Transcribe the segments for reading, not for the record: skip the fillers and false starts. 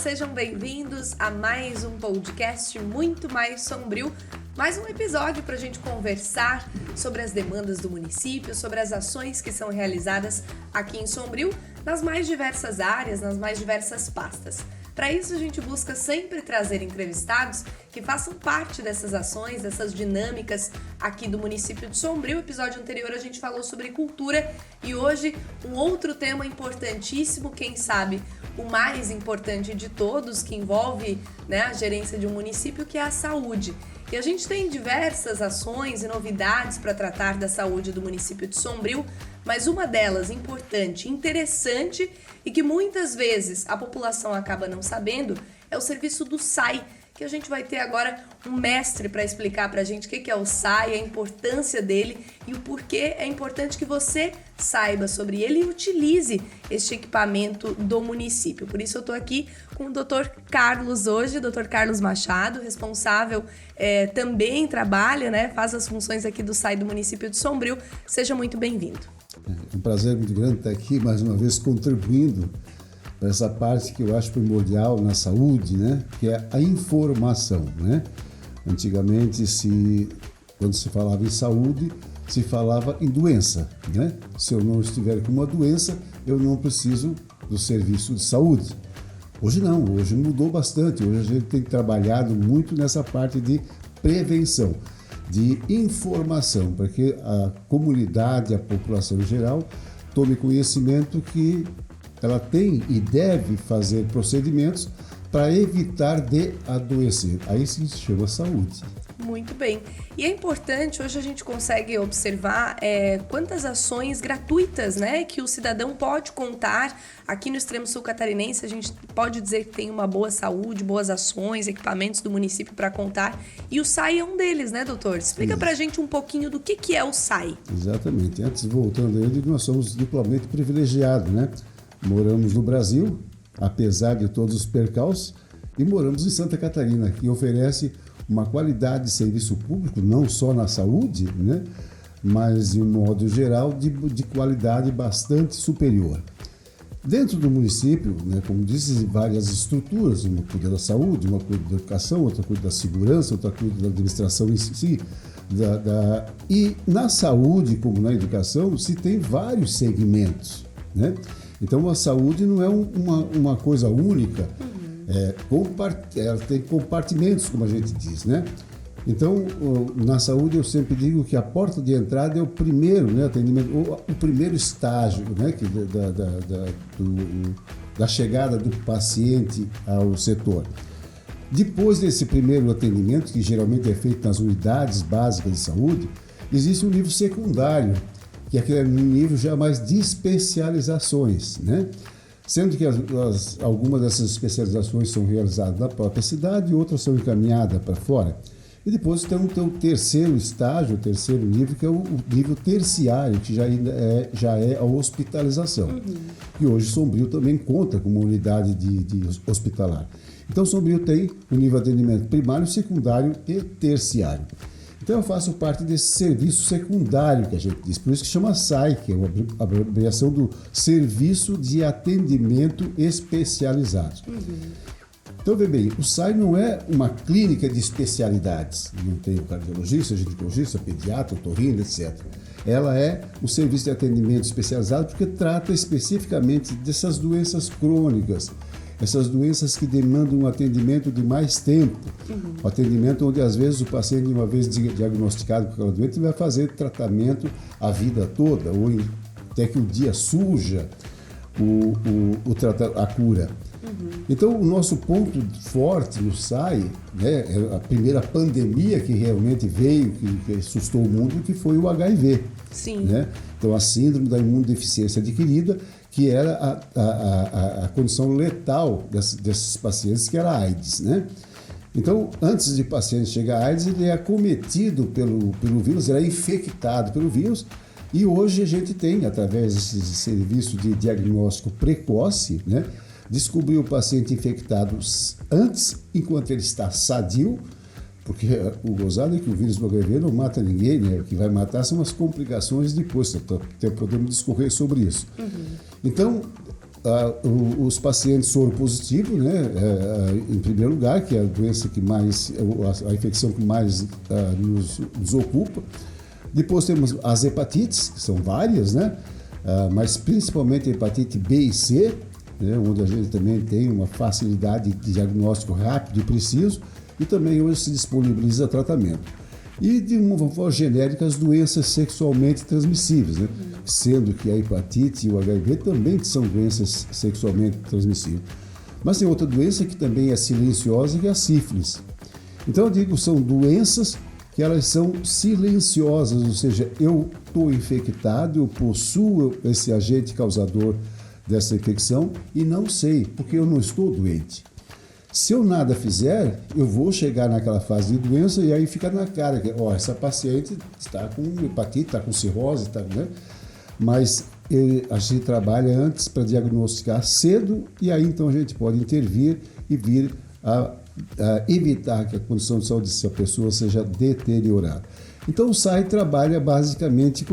sejam bem-vindos a mais um podcast muito mais sombrio, mais um episódio para a gente conversar sobre as demandas do município, sobre as ações que são realizadas aqui em Sombrio, nas mais diversas áreas, nas mais diversas pastas. Para isso, a gente busca sempre trazer entrevistados que façam parte dessas ações, dessas dinâmicas aqui do município de Sombrio. No episódio anterior, a gente falou sobre cultura e hoje um outro tema importantíssimo, quem sabe o mais importante de todos, que envolve, a gerência de um município, que é a saúde. E a gente tem diversas ações e novidades para tratar da saúde do município de Sombrio, mas uma delas importante, interessante e que muitas vezes a população acaba não sabendo é o serviço do SAI, que a gente vai ter agora um mestre para explicar para a gente o que é o SAI, a importância dele e o porquê é importante que você saiba sobre ele e utilize este equipamento do município. Por isso eu estou aqui com o Dr. Carlos hoje, Dr. Carlos Machado, responsável, também trabalha, faz as funções aqui do SAI do município de Sombrio. Seja muito bem-vindo. É um prazer muito grande estar aqui, mais uma vez, contribuindo para essa parte que eu acho primordial na saúde, que é a informação. Antigamente, quando se falava em saúde, se falava em doença. Se eu não estiver com uma doença, eu não preciso do serviço de saúde. Hoje não, hoje mudou bastante. Hoje a gente tem trabalhado muito nessa parte de prevenção, de informação, para que a comunidade, a população em geral, tome conhecimento que ela tem e deve fazer procedimentos para evitar de adoecer. Aí se chama saúde. Muito bem. E é importante, hoje a gente consegue observar quantas ações gratuitas, que o cidadão pode contar. Aqui no extremo sul catarinense, a gente pode dizer que tem uma boa saúde, boas ações, equipamentos do município para contar. E o SAI é um deles, doutor? Explica para a gente um pouquinho do que é o SAI. Exatamente. Antes, voltando a ele, nós somos duplamente privilegiados, Moramos no Brasil, apesar de todos os percalços, e moramos em Santa Catarina, que oferece uma qualidade de serviço público, não só na saúde, mas de um modo geral de qualidade bastante superior. Dentro do município, como disse, várias estruturas, uma cuida da saúde, uma cuida da educação, outra cuida da segurança, outra cuida da administração em si. E na saúde, como na educação, se tem vários segmentos. Então a saúde não é uma coisa única. Ela tem compartimentos, como a gente diz, Então, na saúde eu sempre digo que a porta de entrada é o primeiro, atendimento, o primeiro estágio, da chegada do paciente ao setor. Depois desse primeiro atendimento, que geralmente é feito nas unidades básicas de saúde, existe um nível secundário, que é aquele nível já mais de especializações, Sendo que algumas dessas especializações são realizadas na própria cidade e outras são encaminhadas para fora. E depois tem o terceiro estágio, o terceiro nível, que é o nível terciário, que já é a hospitalização. E hoje Sombrio também conta com uma unidade de hospitalar. Então Sombrio tem o nível de atendimento primário, secundário e terciário. Então eu faço parte desse serviço secundário que a gente diz, por isso que chama SAI, que é a abreviação do Serviço de Atendimento Especializado. Então, veja bem, o SAI não é uma clínica de especialidades, não tem o cardiologista, ginecologista, pediatra, otorrino, etc. Ela é um serviço de atendimento especializado porque trata especificamente dessas doenças crônicas, essas doenças que demandam um atendimento de mais tempo. Um atendimento onde, às vezes, o paciente, uma vez diagnosticado com aquela doença, vai fazer tratamento a vida toda, ou até que o dia surja a cura. Então, o nosso ponto forte no SAI, é a primeira pandemia que realmente veio, que assustou o mundo, que foi o HIV. Sim. Então, a síndrome da imunodeficiência adquirida, que era a condição letal desses pacientes, que era a AIDS, Então, antes de o paciente chegar a AIDS, ele é acometido pelo vírus, ele é infectado pelo vírus, e hoje a gente tem, através desse serviço de diagnóstico precoce, descobrir o paciente infectado antes, enquanto ele está sadio, porque o gozado é que o vírus do HIV não mata ninguém, O que vai matar são as complicações depois, podemos discorrer sobre isso. Então, os pacientes soropositivos, né, em primeiro lugar, que é a doença que mais, a infecção que mais nos ocupa. Depois temos as hepatites, que são várias, né, mas principalmente a hepatite B e C, né, onde a gente também tem uma facilidade de diagnóstico rápido e preciso, e também hoje se disponibiliza tratamento. E, de uma forma genérica, as doenças sexualmente transmissíveis, né? Sendo que a hepatite e o HIV também são doenças sexualmente transmissíveis. Mas tem outra doença que também é silenciosa, que é a sífilis. Então, eu digo, são doenças que elas são silenciosas, ou seja, eu estou infectado, eu possuo esse agente causador dessa infecção e não sei, porque eu não estou doente. Se eu nada fizer, eu vou chegar naquela fase de doença e aí fica na cara que, essa paciente está com hepatite, está com cirrose, né? Mas a gente trabalha antes para diagnosticar cedo e aí então a gente pode intervir e vir a evitar que a condição de saúde dessa pessoa seja deteriorada. Então o SAI trabalha basicamente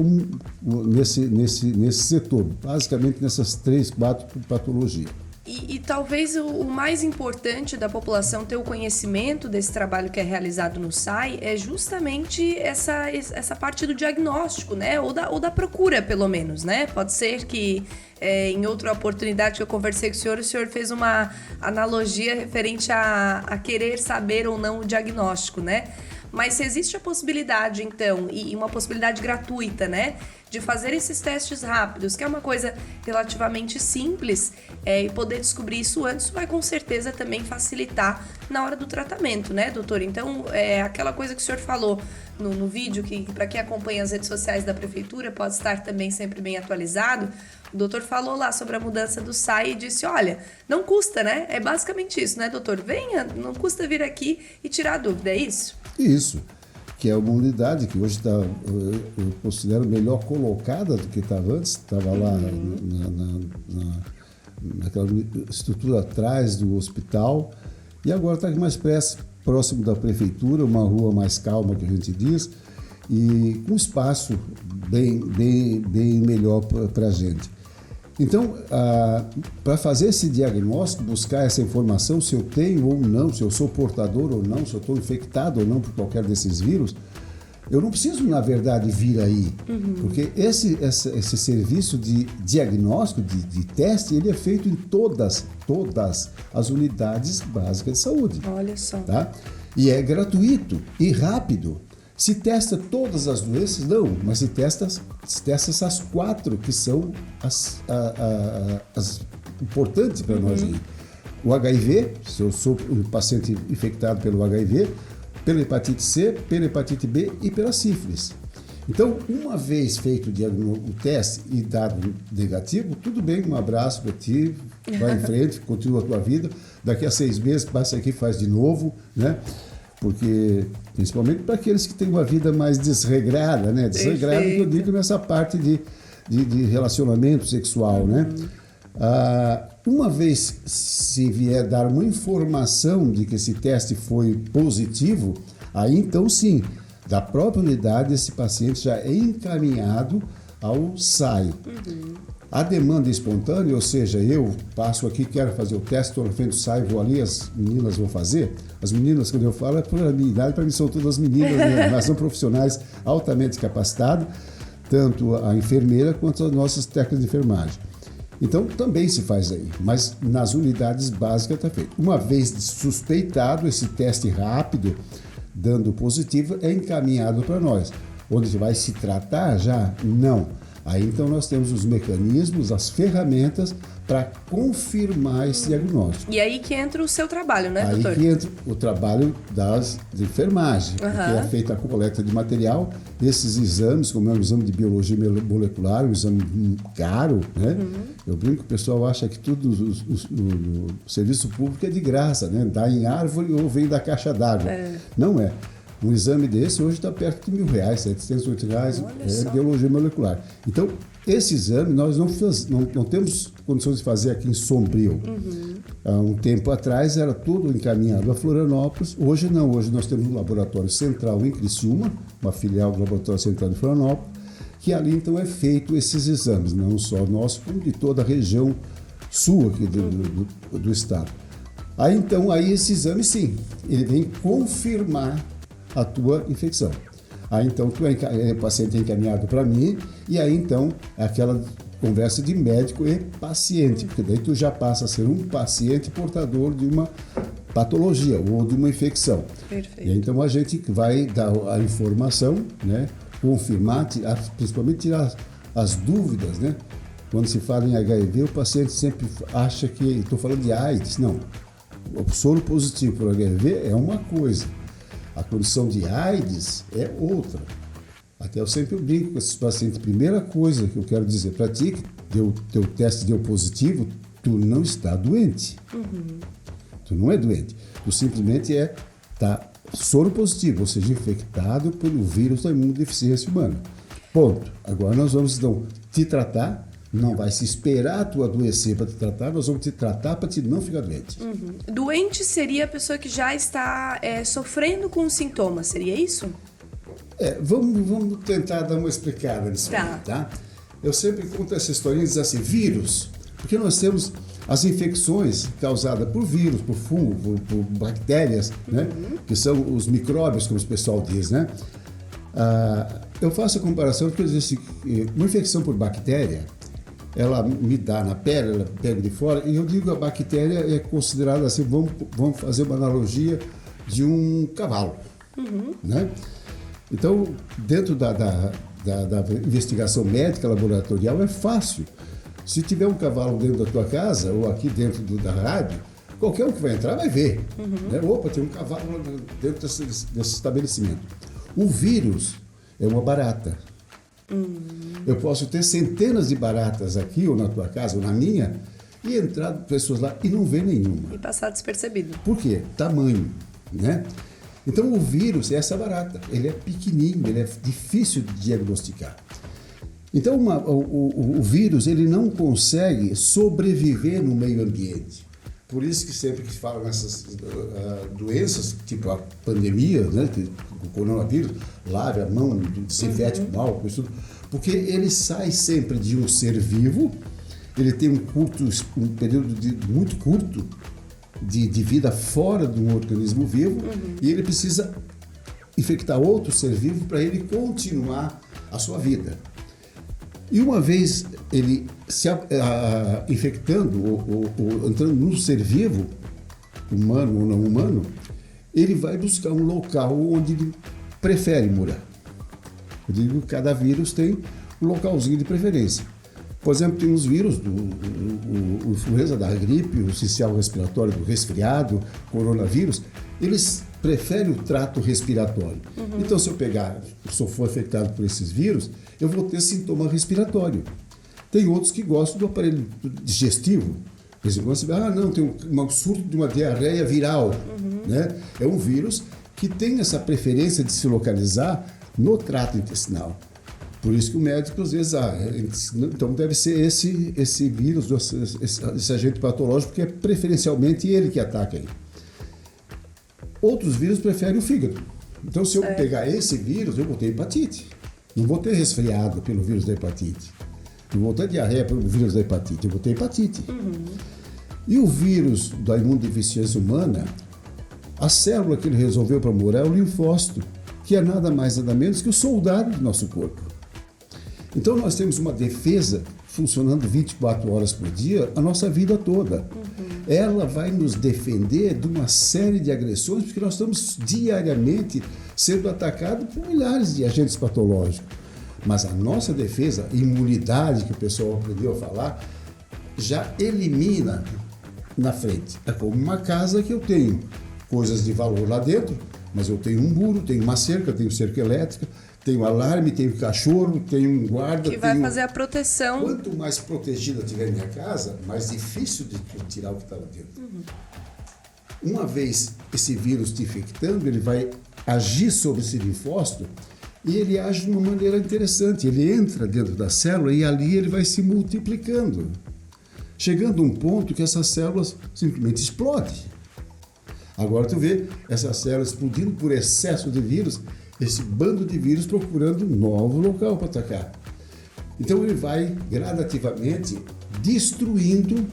nesse setor, basicamente nessas 3, 4 patologias. E talvez o mais importante da população ter o conhecimento desse trabalho que é realizado no SAI é justamente essa parte do diagnóstico, né? Ou da procura, pelo menos, né? Pode ser que em outra oportunidade que eu conversei com o senhor fez uma analogia referente a querer saber ou não o diagnóstico, né? Mas se existe a possibilidade, então, e uma possibilidade gratuita, né, de fazer esses testes rápidos, que é uma coisa relativamente simples, e poder descobrir isso antes vai com certeza também facilitar na hora do tratamento, né, doutor? Então, aquela coisa que o senhor falou no vídeo, que para quem acompanha as redes sociais da Prefeitura pode estar também sempre bem atualizado, o doutor falou lá sobre a mudança do SAI e disse, olha, não custa, né? É basicamente isso, né, doutor? Venha, não custa vir aqui e tirar a dúvida, é isso? Isso, que é uma unidade que hoje eu considero melhor colocada do que estava antes, estava lá naquela estrutura atrás do hospital, e agora está mais próximo da prefeitura, uma rua mais calma, que a gente diz, e com espaço bem melhor para a gente. Então, para fazer esse diagnóstico, buscar essa informação, se eu tenho ou não, se eu sou portador ou não, se eu estou infectado ou não por qualquer desses vírus, eu não preciso, na verdade, vir aí. Porque esse serviço de diagnóstico, de teste, ele é feito em todas as unidades básicas de saúde. Olha só. Tá? E é gratuito e rápido. Se testa todas as doenças? Não, mas se testa essas 4 que são as importantes para nós aí. O HIV, se eu sou um paciente infectado pelo HIV, pela hepatite C, pela hepatite B e pela sífilis. Então, uma vez feito o teste e dado negativo, tudo bem, um abraço para ti, vai em frente, continua a tua vida. Daqui a 6 meses, passa aqui e faz de novo, né? Porque, principalmente para aqueles que têm uma vida mais desregrada, né? Desregrada que eu digo nessa parte de relacionamento sexual, né? Uma vez se vier dar uma informação de que esse teste foi positivo, aí então sim, da própria unidade esse paciente já é encaminhado ao SAI. A demanda espontânea, ou seja, eu passo aqui, quero fazer o teste, estou na frente do SAI, vou ali, as meninas vão fazer. As meninas, quando eu falo, é por a minha idade, para mim são todas meninas, né? Mas são profissionais altamente capacitados, tanto a enfermeira quanto as nossas técnicas de enfermagem. Então, também se faz aí, mas nas unidades básicas está feito. Uma vez suspeitado, esse teste rápido, dando positivo, é encaminhado para nós. Onde vai se tratar já? Não. Aí então nós temos os mecanismos, as ferramentas para confirmar esse diagnóstico. E aí que entra o seu trabalho, né, doutor? Aí que entra o trabalho de enfermagem, porque é feita a coleta de material, esses exames, como é um exame de biologia molecular, um exame caro, né? Eu brinco que o pessoal acha que tudo no serviço público é de graça, né? Dá em árvore ou vem da caixa d'água. Não é. Um exame desse hoje está perto de R$1.000, R$708, é biologia molecular. Então, esse exame nós não temos condições de fazer aqui em Sombrio. Há um tempo atrás era tudo encaminhado a Florianópolis, hoje não. Hoje nós temos um laboratório central em Criciúma, uma filial do laboratório central de Florianópolis, que ali então é feito esses exames, não só nosso, como de toda a região sul aqui do estado. Aí então, esse exame sim, ele vem confirmar a tua infecção. Aí então, o paciente é encaminhado para mim, e aí então, aquela conversa de médico e paciente, porque daí tu já passa a ser um paciente portador de uma patologia ou de uma infecção. Perfeito. E aí, então a gente vai dar a informação, né, confirmar, principalmente tirar as dúvidas, né? Quando se fala em HIV, o paciente sempre acha que estou falando de AIDS. Não. O soro positivo por HIV é uma coisa. A condição de AIDS é outra. Até eu sempre brinco com esses pacientes. Primeira coisa que eu quero dizer para ti, que teu teste deu positivo, tu não está doente. Tu não é doente. Tu simplesmente está soro positivo, ou seja, infectado pelo vírus da imunodeficiência humana. Ponto. Agora nós vamos, então, te tratar. Não vai se esperar tu adoecer para te tratar, nós vamos te tratar para te não ficar doente. Doente seria a pessoa que já está sofrendo com sintomas, seria isso? Vamos tentar dar uma explicada nisso. Tá. Tá? Eu sempre conto essa historinha e diz assim, vírus, porque nós temos as infecções causadas por vírus, por fungo, por bactérias, né? Que são os micróbios, como o pessoal diz, né? Eu faço a comparação porque eu digo assim, uma infecção por bactéria, ela me dá na pele, ela pega de fora, e eu digo que a bactéria é considerada assim, vamos fazer uma analogia de um cavalo, né? Então, dentro da investigação médica laboratorial é fácil. Se tiver um cavalo dentro da tua casa, ou aqui dentro da rádio, qualquer um que vai entrar vai ver. Né? Opa, tem um cavalo dentro desse estabelecimento. O vírus é uma barata. Eu posso ter centenas de baratas aqui, ou na tua casa, ou na minha, e entrar pessoas lá e não ver nenhuma. E passar despercebido. Por quê? Tamanho, né? Então o vírus é essa barata. Ele é pequenininho, ele é difícil de diagnosticar. Então o vírus ele não consegue sobreviver no meio ambiente. Por isso que sempre que se fala nessas doenças, tipo a pandemia, né, o coronavírus, lave a mão, desinfete com álcool, isso tudo, porque ele sai sempre de um ser vivo, ele tem um período muito curto de vida fora de um organismo vivo, e ele precisa infectar outro ser vivo para ele continuar a sua vida. E uma vez ele se infectando ou entrando num ser vivo, humano ou não humano, ele vai buscar um local onde ele prefere morar. Eu digo que cada vírus tem um localzinho de preferência. Por exemplo, tem os vírus, o influenza da gripe, o sincicial respiratório do resfriado, coronavírus, eles preferem o trato respiratório. Então, se eu for infectado por esses vírus, eu vou ter sintoma respiratório. Tem outros que gostam do aparelho digestivo. Eles vão saber, não, tem um surto de uma diarreia viral. Né? É um vírus que tem essa preferência de se localizar no trato intestinal. Por isso que o médico, às vezes, então deve ser esse vírus, esse agente patológico, porque é preferencialmente ele que ataca aí. Outros vírus preferem o fígado. Então, se eu pegar esse vírus, eu vou ter hepatite. Não vou ter resfriado pelo vírus da hepatite. Não vou ter diarreia pelo vírus da hepatite. Eu vou ter hepatite. E o vírus da imunodeficiência humana, a célula que ele resolveu para morar é o linfócito, que é nada mais nada menos que o soldado do nosso corpo. Então, nós temos uma defesa funcionando 24 horas por dia a nossa vida toda. Ela vai nos defender de uma série de agressões, porque nós estamos diariamente sendo atacados por milhares de agentes patológicos. Mas a nossa defesa, imunidade, que o pessoal aprendeu a falar, já elimina na frente. É como uma casa que eu tenho coisas de valor lá dentro, mas eu tenho um muro, tenho uma cerca, tenho cerca elétrica, tenho alarme, tenho cachorro, tenho um guarda. Que vai fazer a proteção. Quanto mais protegida tiver minha casa, mais difícil de tirar o que está lá dentro. Uma vez esse vírus te infectando, ele vai agir sobre esse linfócito e ele age de uma maneira interessante. Ele entra dentro da célula e ali ele vai se multiplicando, chegando a um ponto que essas células simplesmente explodem. Agora tu vê essas células explodindo por excesso de vírus, esse bando de vírus procurando um novo local para atacar. Então ele vai gradativamente destruindo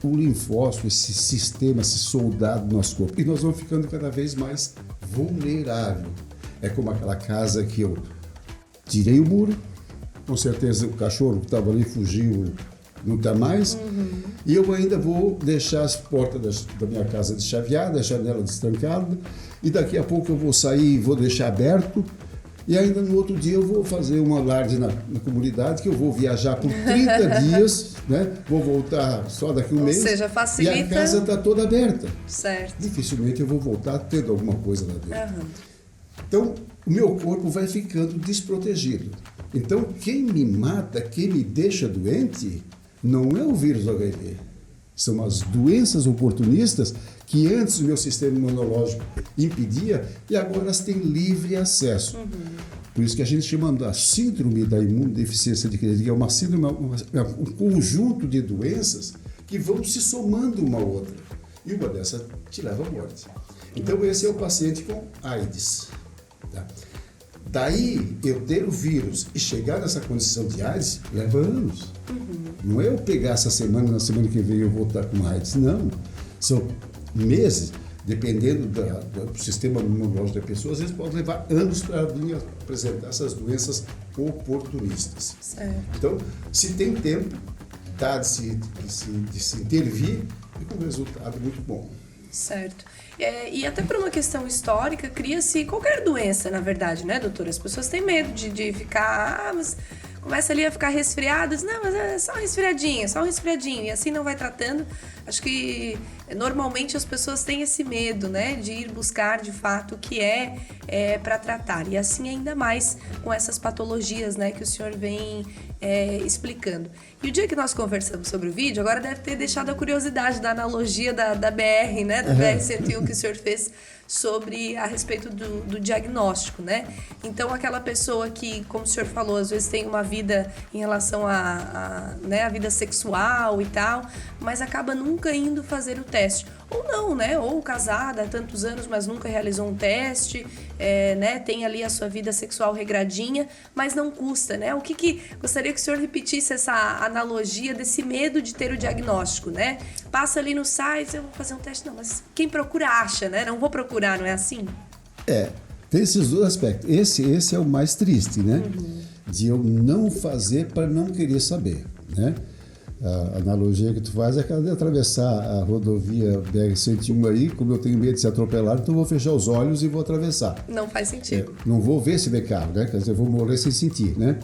o linfócito, esse sistema, esse soldado do nosso corpo. E nós vamos ficando cada vez mais vulnerável. É como aquela casa que eu tirei o muro, com certeza o cachorro que estava ali fugiu, não está mais, e eu ainda vou deixar as portas da minha casa deschaveadas, a janela destrancada, e daqui a pouco eu vou sair e vou deixar aberto, e ainda no outro dia eu vou fazer um alarde na comunidade, que eu vou viajar por 30 dias, né? Vou voltar só daqui a um mês. Ou seja, facilita. E a casa está toda aberta. Certo. Dificilmente eu vou voltar tendo alguma coisa lá dentro. Uhum. Então, o meu corpo vai ficando desprotegido. Então, quem me mata, quem me deixa doente, não é o vírus do HIV. São as doenças oportunistas que antes o meu sistema imunológico impedia e agora elas têm livre acesso. Por isso que a gente chama da síndrome da imunodeficiência adquirida, que é uma síndrome, um conjunto de doenças que vão se somando uma à outra. E uma dessas te leva à morte. Então, esse é o paciente com AIDS. Tá? Daí, eu ter o vírus e chegar nessa condição de AIDS, leva anos. Não é eu pegar essa semana, na semana que vem eu voltar com AIDS. Não. São meses, dependendo do sistema imunológico da pessoa, às vezes pode levar anos para vir apresentar essas doenças oportunistas. Certo. Então, se tem tempo, dá de se intervir e com um resultado muito bom. Certo. E até por uma questão histórica, cria-se qualquer doença, na verdade, né, doutora? As pessoas têm medo de ficar... mas começa ali a ficar resfriadas. Não, mas é só um resfriadinho. E assim não vai tratando. Acho que normalmente as pessoas têm esse medo, né, de ir buscar de fato o que é para tratar. E assim ainda mais com essas patologias, né, que o senhor vem explicando. E o dia que nós conversamos sobre o vídeo, agora deve ter deixado a curiosidade da analogia da BR, né, da BR-101 que o senhor fez a respeito do diagnóstico, né? Então, aquela pessoa que, como o senhor falou, às vezes tem uma vida em relação a vida sexual e tal, mas acaba nunca indo fazer o teste. Ou não, né? Ou casada há tantos anos, mas nunca realizou um teste, né? Tem ali a sua vida sexual regradinha, mas não custa, né? O que gostaria que o senhor repetisse essa analogia desse medo de ter o diagnóstico, né? Passa ali no site, eu vou fazer um teste. Não, mas quem procura acha, né? Não vou procurar, não é assim? Tem esses dois aspectos. Esse é o mais triste, né? De eu não fazer para não querer saber, né? A analogia que tu faz é aquela de atravessar a rodovia BR-101 aí, como eu tenho medo de ser atropelado, então eu vou fechar os olhos e vou atravessar. Não faz sentido. Não vou ver se vem carro, né? Quer dizer, eu vou morrer sem sentir, né?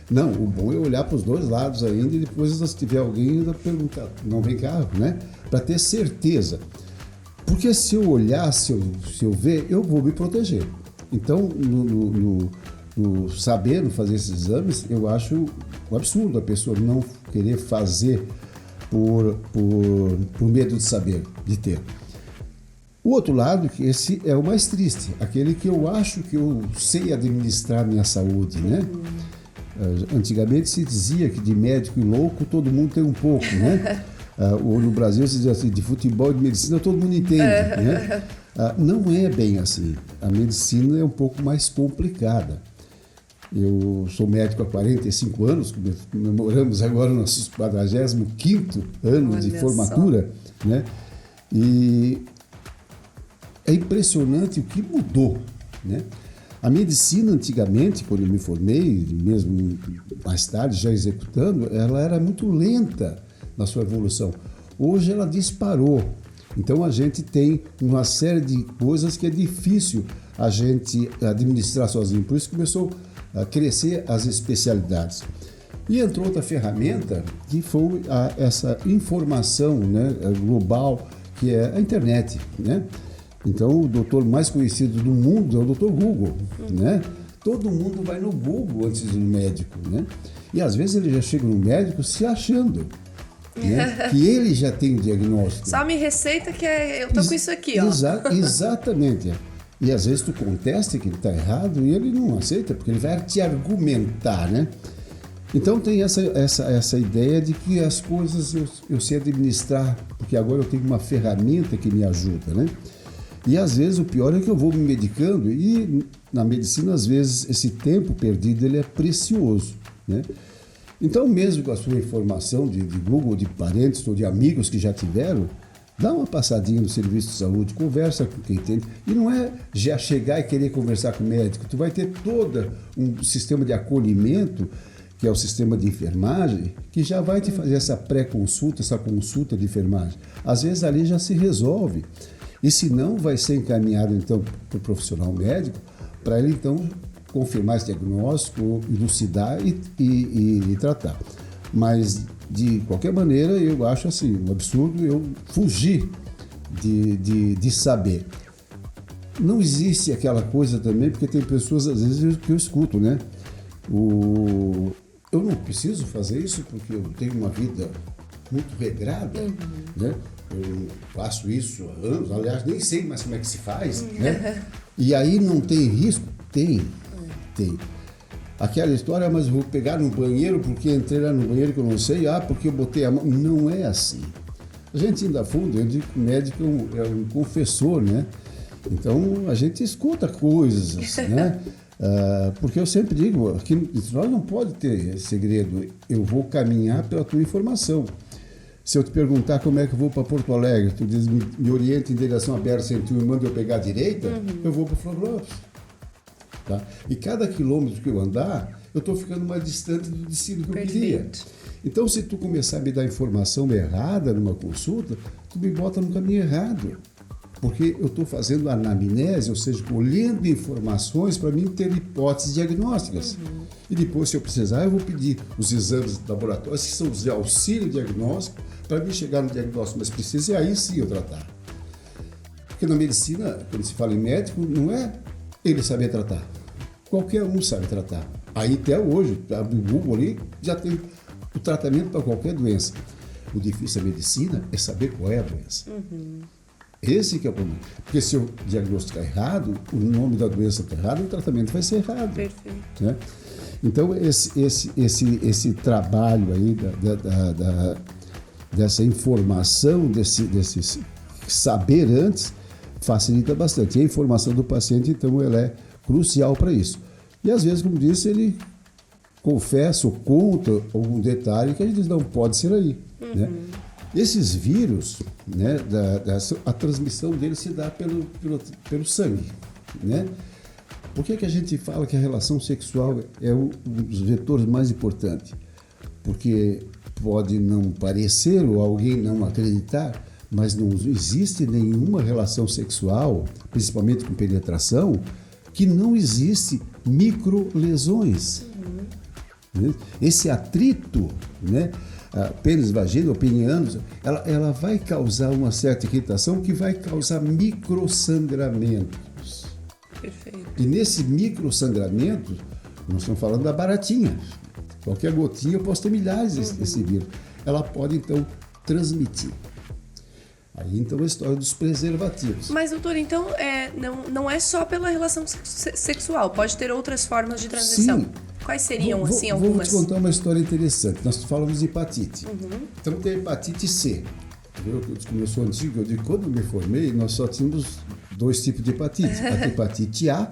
Não, o bom é olhar para os dois lados ainda e depois, se tiver alguém, ainda perguntar, não vem carro, né? Para ter certeza. Porque se eu olhar, se eu ver, eu vou me proteger. Então, no saber, no fazer esses exames, eu acho um absurdo a pessoa não querer fazer por medo de saber, de ter. O outro lado, que esse é o mais triste, aquele que eu acho que eu sei administrar a minha saúde, né? Antigamente se dizia que de médico e louco todo mundo tem um pouco, né? Ou no Brasil se diz assim, de futebol e de medicina todo mundo entende, né? Não é bem assim. A medicina é um pouco mais complicada. Eu sou médico há 45 anos, comemoramos agora o nosso 45º ano de formatura, né? E é impressionante o que mudou, né? A medicina antigamente, quando eu me formei, mesmo mais tarde já executando, ela era muito lenta na sua evolução. Hoje ela disparou. Então a gente tem uma série de coisas que é difícil a gente administrar sozinho. Por isso começou a crescer as especialidades. E entrou outra ferramenta que foi essa informação, né, global, que é a internet, né? Então, o doutor mais conhecido do mundo é o doutor Google, né? Todo mundo vai no Google antes de ir no médico, né? E às vezes ele já chega no médico se achando, né? Que ele já tem o diagnóstico. Só me receita que eu tô com isso aqui, ó. Exatamente. E às vezes tu contesta que ele está errado e ele não aceita, porque ele vai te argumentar, né? Então tem essa ideia de que as coisas eu sei administrar, porque agora eu tenho uma ferramenta que me ajuda, né? E às vezes o pior é que eu vou me medicando e na medicina às vezes esse tempo perdido ele é precioso, né? Então, mesmo com a sua informação de Google, de parentes ou de amigos que já tiveram, dá uma passadinha no serviço de saúde, conversa com quem tem. E não é já chegar e querer conversar com o médico. Tu vai ter todo um sistema de acolhimento, que é o sistema de enfermagem, que já vai te fazer essa pré-consulta, essa consulta de enfermagem. Às vezes ali já se resolve. E se não, vai ser encaminhado então para o profissional médico, para ele então confirmar esse diagnóstico, elucidar e tratar. Mas, de qualquer maneira, eu acho assim, um absurdo eu fugir de saber. Não existe aquela coisa também, porque tem pessoas, às vezes, que eu escuto, né? Eu não preciso fazer isso porque eu tenho uma vida muito regrada, né? Eu faço isso há anos, aliás, nem sei mais como é que se faz, né? E aí não tem risco? Tem. Aquela história, mas eu vou pegar no banheiro porque entrei lá no banheiro que eu não sei, porque eu botei a mão. Não é assim. A gente ainda fundo, eu digo que o médico é um confessor, né? Então a gente escuta coisas, né? Porque eu sempre digo, aqui nós não pode ter segredo, eu vou caminhar pela tua informação. Se eu te perguntar como é que eu vou para Porto Alegre, tu diz, me orienta em direção a BR-101 e manda eu pegar a direita, eu vou para Florianópolis. Tá? E cada quilômetro que eu andar, eu estou ficando mais distante do destino que eu queria. Então, se tu começar a me dar informação errada numa consulta, tu me bota no caminho errado. Porque eu estou fazendo anamnese, ou seja, colhendo informações para mim ter hipóteses diagnósticas. E depois, se eu precisar, eu vou pedir os exames laboratórios, que são os de auxílio diagnóstico, para mim chegar no diagnóstico mais preciso, e aí sim eu tratar. Porque na medicina, quando se fala em médico, não é ele saber tratar. Qualquer um sabe tratar. Aí até hoje, o Google ali já tem o tratamento para qualquer doença. O difícil da medicina é saber qual é a doença. Esse que é o problema. Porque se eu diagnosticar errado, o nome da doença está errado, o tratamento vai ser errado. Perfeito. Né? Então, esse trabalho aí dessa informação, desse saber antes, facilita bastante. E a informação do paciente, então, ela é crucial para isso. E, às vezes, como disse, ele confessa ou conta algum detalhe que a gente diz, não, pode ser aí. Né? Esses vírus, né, a transmissão deles se dá pelo sangue. Né? Por que a gente fala que a relação sexual é um dos vetores mais importantes? Porque pode não parecer ou alguém não acreditar, mas não existe nenhuma relação sexual, principalmente com penetração, que não existe microlesões. Esse atrito, né, pênis, vagina ou penianos, ela vai causar uma certa irritação que vai causar microsangramentos. Perfeito. E nesse microsangramento, nós estamos falando da baratinha. Qualquer gotinha eu posso ter milhares desse vírus. Ela pode, então, transmitir. Aí, então, a história dos preservativos. Mas, doutor, então, não é só pela relação sexual, pode ter outras formas de transmissão. Sim. Quais seriam, assim, algumas? Vou te contar uma história interessante. Nós falamos de hepatite. Então, tem a hepatite C. Como eu sou antigo, eu digo, quando eu me formei, nós só tínhamos 2 tipos de hepatite. A hepatite A,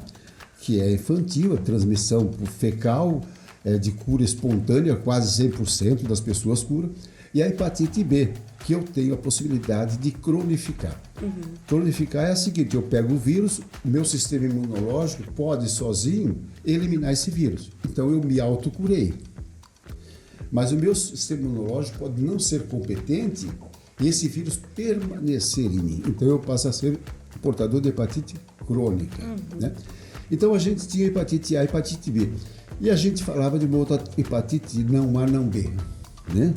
que é infantil, a transmissão fecal, de cura espontânea, quase 100% das pessoas curam. E a hepatite B, que eu tenho a possibilidade de cronificar. Cronificar é a seguinte, eu pego o vírus, o meu sistema imunológico pode sozinho eliminar esse vírus. Então eu me autocurei. Mas o meu sistema imunológico pode não ser competente e esse vírus permanecer em mim. Então eu passo a ser portador de hepatite crônica. Né? Então a gente tinha hepatite A e hepatite B. E a gente falava de uma outra hepatite não A, não B. Né?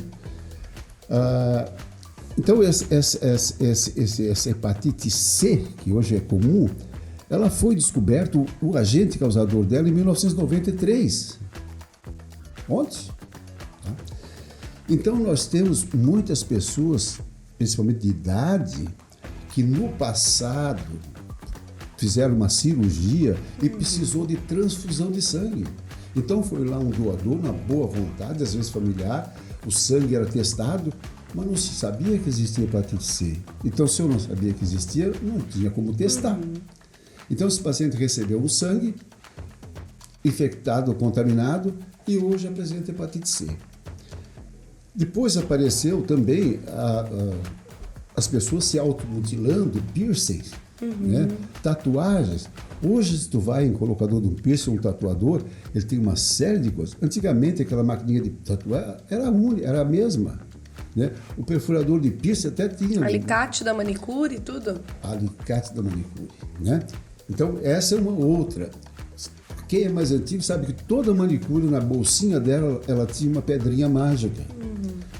Então essa hepatite C, que hoje é comum, ela foi descoberto o agente causador dela em 1993. Ontem. Tá? Então nós temos muitas pessoas, principalmente de idade, que no passado fizeram uma cirurgia e precisou de transfusão de sangue. Então foi lá um doador, na boa vontade, às vezes familiar, o sangue era testado, mas não se sabia que existia hepatite C. Então, se eu não sabia que existia, não tinha como testar. Então, esse paciente recebeu um sangue infectado ou contaminado e hoje apresenta hepatite C. Depois apareceu também as pessoas se automutilando, piercings, né? Tatuagens. Hoje, se tu vai em colocador de um piercing, um tatuador, ele tem uma série de coisas. Antigamente, aquela maquininha de tatuar era única, era a mesma. Né? O perfurador de piercing até tinha... Alicate da manicure e tudo? Alicate da manicure, né? Então, essa é uma outra. Quem é mais antigo sabe que toda manicure, na bolsinha dela, ela tinha uma pedrinha mágica.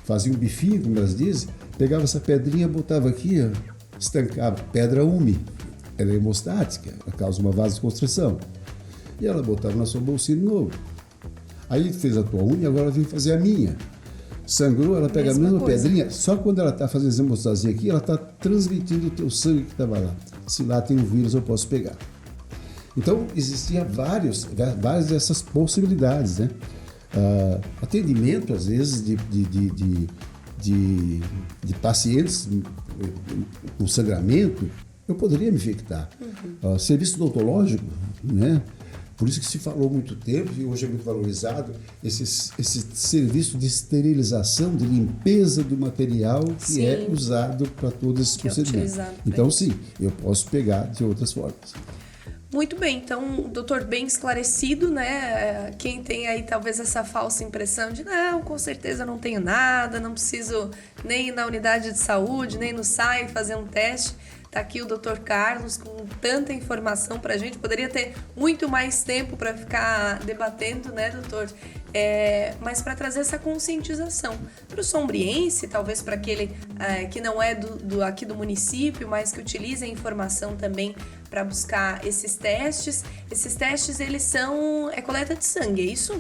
Fazia um bifinho, como elas dizem, pegava essa pedrinha, botava aqui, ó, estancava. Pedra úmida. Ela é hemostática, ela causa uma vasoconstrição. E ela botava na sua bolsinha de novo. Aí fez a tua unha, agora vem fazer a minha. Sangrou, ela pega a mesma pedrinha, só quando ela está fazendo hemostasia aqui, ela está transmitindo o teu sangue que estava lá. Se lá tem um vírus, eu posso pegar. Então, existiam várias dessas possibilidades, né? Atendimento, às vezes, de pacientes com sangramento, eu poderia me infectar. Serviço odontológico, né? Por isso que se falou muito tempo, e hoje é muito valorizado, esse serviço de esterilização, de limpeza do material que é usado para todos esses procedimentos. Então, sim, eu posso pegar de outras formas. Muito bem, então, doutor, bem esclarecido, né? Quem tem aí talvez essa falsa impressão de não, com certeza não tenho nada, não preciso nem ir na unidade de saúde, nem no SAI fazer um teste. Tá aqui o Dr. Carlos com tanta informação pra gente. Poderia ter muito mais tempo para ficar debatendo, né, doutor? Mas para trazer essa conscientização para o sombriense, talvez para aquele que não é aqui do município, mas que utiliza a informação também para buscar esses testes. Esses testes, eles são coleta de sangue, é isso?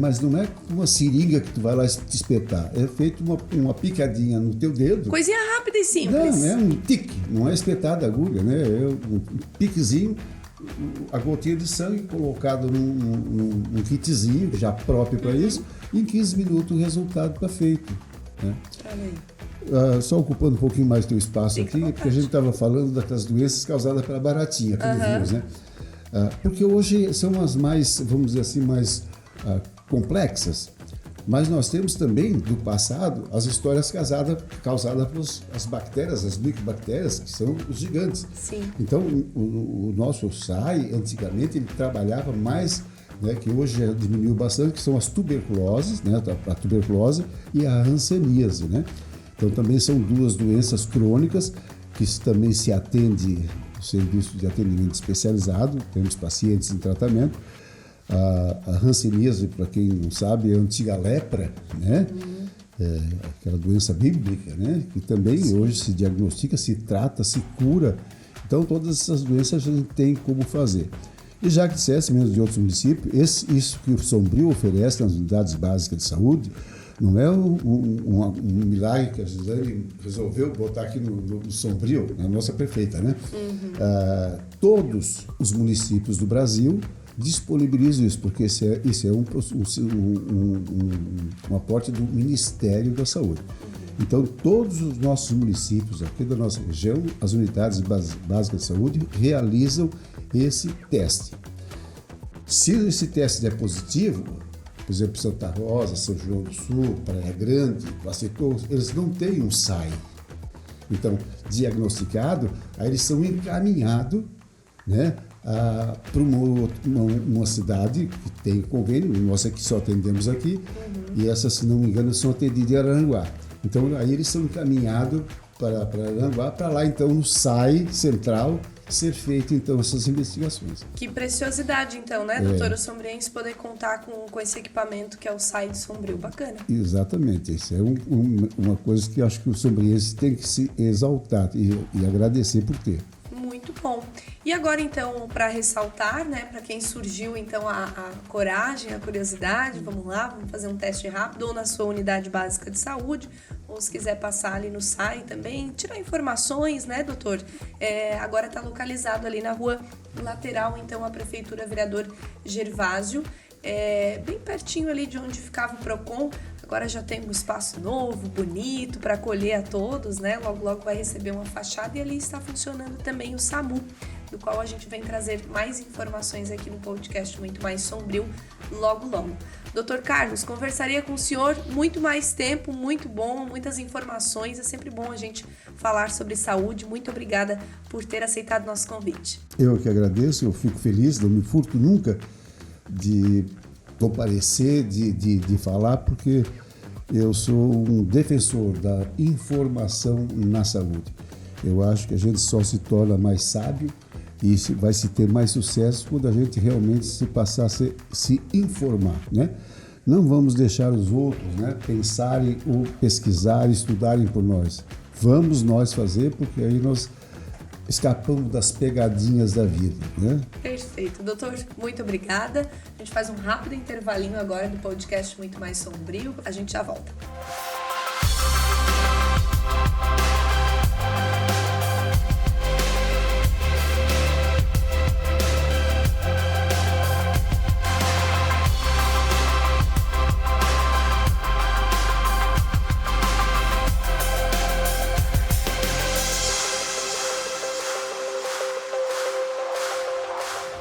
Mas não é uma seringa que tu vai lá te espetar. É feito uma picadinha no teu dedo. Coisinha rápida e simples. Não, é um tique, não é espetada a agulha, né? É um piquezinho, a gotinha de sangue colocada num kitzinho já próprio para isso, e em 15 minutos o resultado está feito. Né? Só ocupando um pouquinho mais do teu espaço aqui, porque a gente estava falando daquelas doenças causadas pela baratinha, pelo vírus, né? Porque hoje são as mais, vamos dizer assim, mais complexas. Mas nós temos também, do passado, as histórias causadas pelas bactérias, as micobactérias, que são os gigantes. Sim. Então, o nosso SAI, antigamente, ele trabalhava mais, né, que hoje já diminuiu bastante, que são as tuberculoses, né, a tuberculose e a hanseníase, né? Então, também são duas doenças crônicas que também se atende, o serviço de atendimento especializado, temos pacientes em tratamento. A hanseníase, para quem não sabe, é a antiga lepra, né? Aquela doença bíblica, né? Que também hoje se diagnostica, se trata, se cura. Então, todas essas doenças a gente tem como fazer. E já que dissesse mesmo de outros municípios, isso que o Sombrio oferece nas unidades básicas de saúde, não é um milagre que a Gisele resolveu botar aqui no Sombrio, na nossa prefeita, né? Todos os municípios do Brasil disponibilizam isso, porque isso é um aporte do Ministério da Saúde. Então, todos os nossos municípios aqui da nossa região, as unidades básicas de saúde, realizam esse teste. Se esse teste é positivo, por exemplo, Santa Rosa, São João do Sul, Praia Grande, Placetor, eles não têm um SAI. Então, diagnosticado, aí eles são encaminhados, né, para uma cidade que tem convênio, nós aqui só atendemos aqui, e essas, se não me engano, são atendidas em Aranguá. Então, aí eles são encaminhados para Aranguá, para lá, então, no SAI central, ser feito, então, essas investigações. Que preciosidade, então, né, doutor? O sombriense poder contar com esse equipamento que é o SAI de Sombrio. Bacana. Exatamente. Isso é uma coisa que eu acho que o sombriense tem que se exaltar e agradecer por ter. Muito bom. E agora, então, para ressaltar, né, para quem surgiu, então, a coragem, a curiosidade, vamos lá, vamos fazer um teste rápido, ou na sua unidade básica de saúde, ou se quiser passar ali no SAI também, tirar informações, né, doutor? Agora está localizado ali na rua lateral, então, a Prefeitura Vereador Gervásio, bem pertinho ali de onde ficava o PROCON. Agora já tem um espaço novo, bonito, para acolher a todos, né? Logo, logo vai receber uma fachada, e ali está funcionando também o SAMU, do qual a gente vem trazer mais informações aqui no podcast Muito Mais Sombrio logo logo. Dr. Carlos, conversaria com o senhor muito mais tempo, muito bom, muitas informações. É sempre bom a gente falar sobre saúde. Muito obrigada por ter aceitado nosso convite. Eu que agradeço, eu fico feliz, não me furto nunca de comparecer, de falar, porque eu sou um defensor da informação na saúde. Eu acho que a gente só se torna mais sábio e vai se ter mais sucesso quando a gente realmente se passar a se informar, né? Não vamos deixar os outros, né, pensarem ou pesquisarem, estudarem por nós. Vamos nós fazer, porque aí nós escapamos das pegadinhas da vida, né? Perfeito. Doutor, muito obrigada. A gente faz um rápido intervalinho agora do podcast Muito Mais Sombrio. A gente já volta.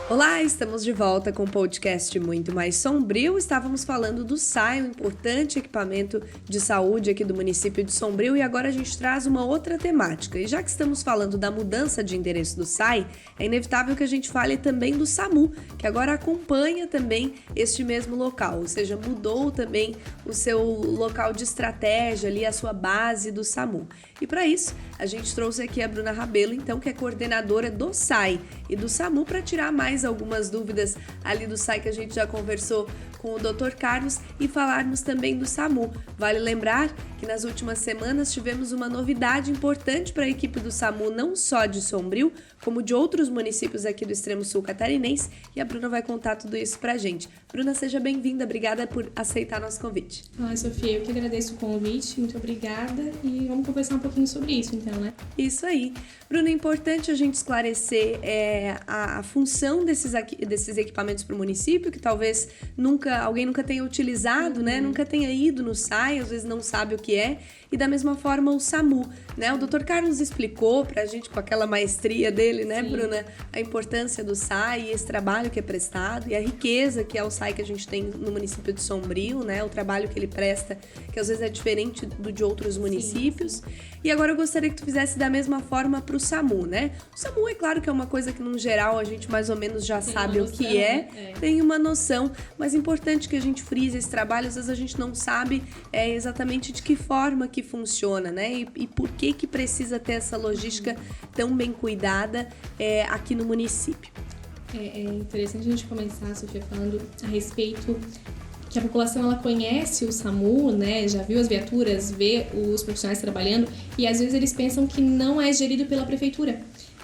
Olá, estamos de volta com o podcast Muito Mais Sombrio. Estávamos falando do SAI, um importante equipamento de saúde aqui do município de Sombrio, e agora a gente traz uma outra temática. E já que estamos falando da mudança de endereço do SAI, é inevitável que a gente fale também do SAMU, que agora acompanha também este mesmo local, ou seja, mudou também o seu local de estratégia ali, a sua base do SAMU. E para isso, a gente trouxe aqui a Bruna Rabelo, então, que é coordenadora do SAI e do SAMU, para tirar mais algumas dúvidas ali do SAI que a gente já conversou com o Dr. Carlos e falarmos também do SAMU. Vale lembrar que nas últimas semanas tivemos uma novidade importante para a equipe do SAMU, não só de Sombrio, como de outros municípios aqui do extremo sul catarinense, e a Bruna vai contar tudo isso pra gente. Bruna, seja bem-vinda, obrigada por aceitar nosso convite. Olá, Sofia, eu que agradeço o convite, muito obrigada, e vamos conversar um pouquinho sobre isso, então, né? Isso aí. Bruna, é importante a gente esclarecer a função desses equipamentos para o município, que talvez alguém nunca tenha utilizado, né? Nunca tenha ido no SAI, às vezes não sabe o que é. E da mesma forma o SAMU, né? O Dr. Carlos explicou pra gente, com aquela maestria dele, né, sim, Bruna, a importância do SAI e esse trabalho que é prestado e a riqueza que é o SAI que a gente tem no município de Sombrio, né? O trabalho que ele presta, que às vezes é diferente do de outros municípios. Sim. E agora eu gostaria que tu fizesse da mesma forma pro SAMU, né? O SAMU é claro que é uma coisa que, no geral, a gente mais ou menos já sabe o que é, tem uma noção, mas é importante que a gente frise esse trabalho. Às vezes a gente não sabe exatamente de que forma que funciona, né? E por que precisa ter essa logística tão bem cuidada aqui no município. É interessante a gente começar, Sofia, falando a respeito que a população ela conhece o SAMU, né? Já viu as viaturas, vê os profissionais trabalhando e às vezes eles pensam que não é gerido pela prefeitura.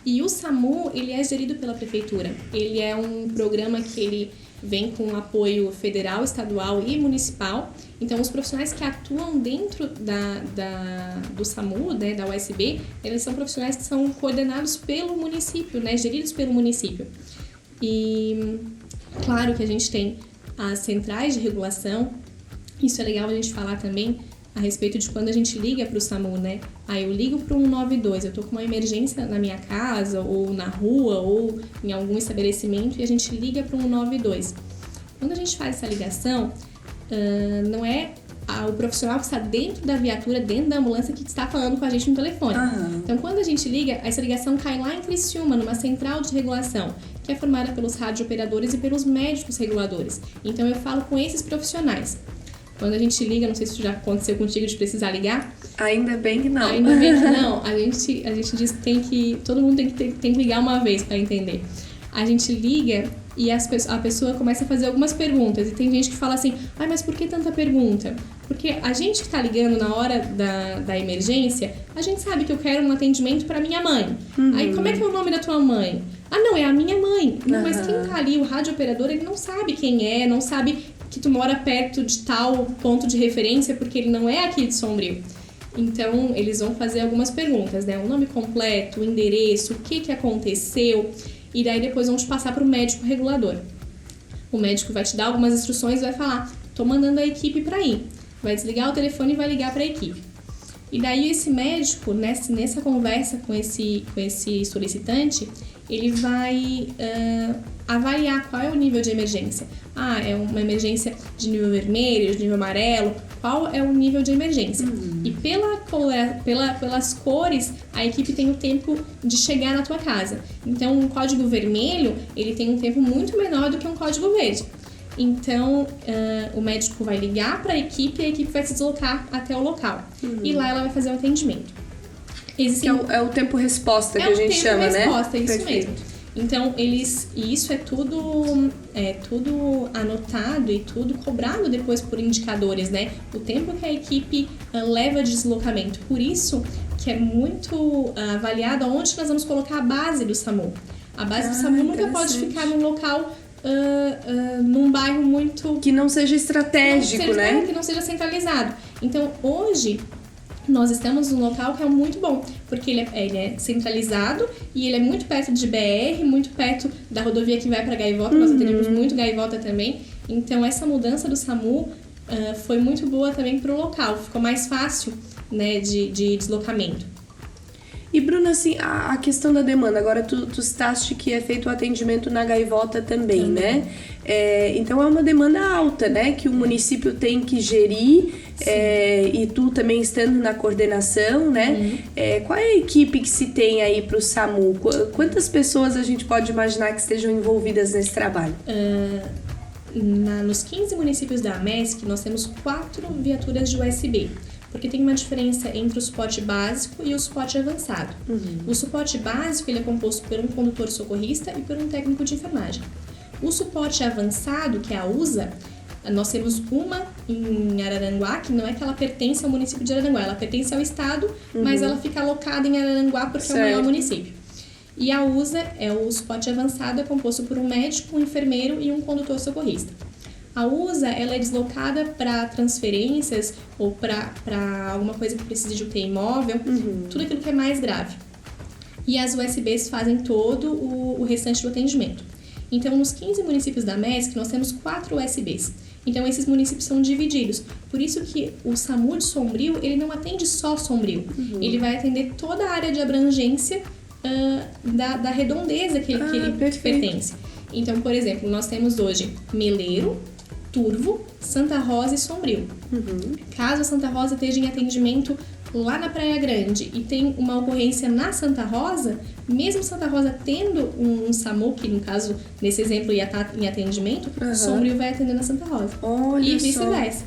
E o SAMU, ele é gerido pela prefeitura. Ele é um programa que ele vem com apoio federal, estadual e municipal. Então, os profissionais que atuam dentro do SAMU, né, da USB, eles são profissionais que são coordenados pelo município, né, geridos pelo município. E, claro que a gente tem as centrais de regulação. Isso é legal a gente falar também a respeito de quando a gente liga para o SAMU, né? Eu ligo para o 192, eu tô com uma emergência na minha casa, ou na rua, ou em algum estabelecimento, e a gente liga para o 192. Quando a gente faz essa ligação, não é o profissional que está dentro da viatura, dentro da ambulância, que está falando com a gente no telefone. Uhum. Então, quando a gente liga, essa ligação cai lá em Criciúma, numa central de regulação, que é formada pelos radiooperadores e pelos médicos reguladores. Então, eu falo com esses profissionais. Quando a gente liga, não sei se já aconteceu contigo de precisar ligar. Ainda bem que não. Ainda bem que não. A gente diz que todo mundo tem que ligar uma vez para entender. A gente liga e a pessoa começa a fazer algumas perguntas. E tem gente que fala assim, mas por que tanta pergunta? Porque a gente que tá ligando na hora da emergência, a gente sabe que eu quero um atendimento para minha mãe. Uhum. Aí, como é que é o nome da tua mãe? Não, é a minha mãe. Não, mas quem tá ali, o radiooperador, ele não sabe quem é, não sabe que tu mora perto de tal ponto de referência, porque ele não é aqui de Sombrio. Então, eles vão fazer algumas perguntas, né? O nome completo, o endereço, o que aconteceu, e daí depois vão te passar para o médico regulador. O médico vai te dar algumas instruções e vai falar, tô mandando a equipe para ir. Vai desligar o telefone e vai ligar para a equipe. E daí esse médico, nessa conversa com esse solicitante, ele vai avaliar qual é o nível de emergência. É uma emergência de nível vermelho, de nível amarelo, qual é o nível de emergência. E pelas cores, a equipe tem o tempo de chegar na tua casa. Então, um código vermelho, ele tem um tempo muito menor do que um código verde. Então, o médico vai ligar para a equipe vai se deslocar até o local. E lá ela vai fazer o atendimento. Que é o tempo-resposta que a gente chama, né? É o tempo-resposta, isso mesmo. Então, isso é tudo anotado e tudo cobrado depois por indicadores, né? O tempo que a equipe leva de deslocamento. Por isso que é muito avaliado onde nós vamos colocar a base do SAMU. A base do SAMU nunca pode ficar num local, num bairro muito... Que não seja estratégico, né? Que não seja centralizado. Então, hoje... Nós estamos num local que é muito bom, porque ele é centralizado e ele é muito perto de BR, muito perto da rodovia que vai para Gaivota, nós atendemos muito Gaivota também. Então, essa mudança do SAMU foi muito boa também para o local, ficou mais fácil, né, de deslocamento. E, Bruna, assim, a questão da demanda, agora tu citaste que é feito o atendimento na Gaivota também, né? Então é uma demanda alta, né? Que o município tem que gerir, e tu também estando na coordenação, né? Qual é a equipe que se tem aí para o SAMU? Quantas pessoas a gente pode imaginar que estejam envolvidas nesse trabalho? Nos 15 municípios da AMESC, nós temos 4 viaturas de USB. Porque tem uma diferença entre o suporte básico e o suporte avançado. O suporte básico ele é composto por um condutor socorrista e por um técnico de enfermagem. O suporte avançado, que é a USA, nós temos uma em Araranguá, que não é que ela pertence ao município de Araranguá, ela pertence ao estado, mas ela fica alocada em Araranguá porque é o maior município. E a USA, o suporte avançado, é composto por um médico, um enfermeiro e um condutor socorrista. A USA, ela é deslocada para transferências ou para alguma coisa que precise de UTI móvel, tudo aquilo que é mais grave. E as USBs fazem todo o restante do atendimento. Então, nos 15 municípios da MESC, nós temos 4 USBs. Então, esses municípios são divididos. Por isso que o SAMU de Sombrio, ele não atende só Sombrio. Ele vai atender toda a área de abrangência da redondeza que ele pertence. Então, por exemplo, nós temos hoje Meleiro, Turvo, Santa Rosa e Sombrio. Caso a Santa Rosa esteja em atendimento lá na Praia Grande e tem uma ocorrência na Santa Rosa, mesmo Santa Rosa tendo um SAMU, que no caso, nesse exemplo, ia estar em atendimento, Sombrio vai atender na Santa Rosa. Olha e vice-versa.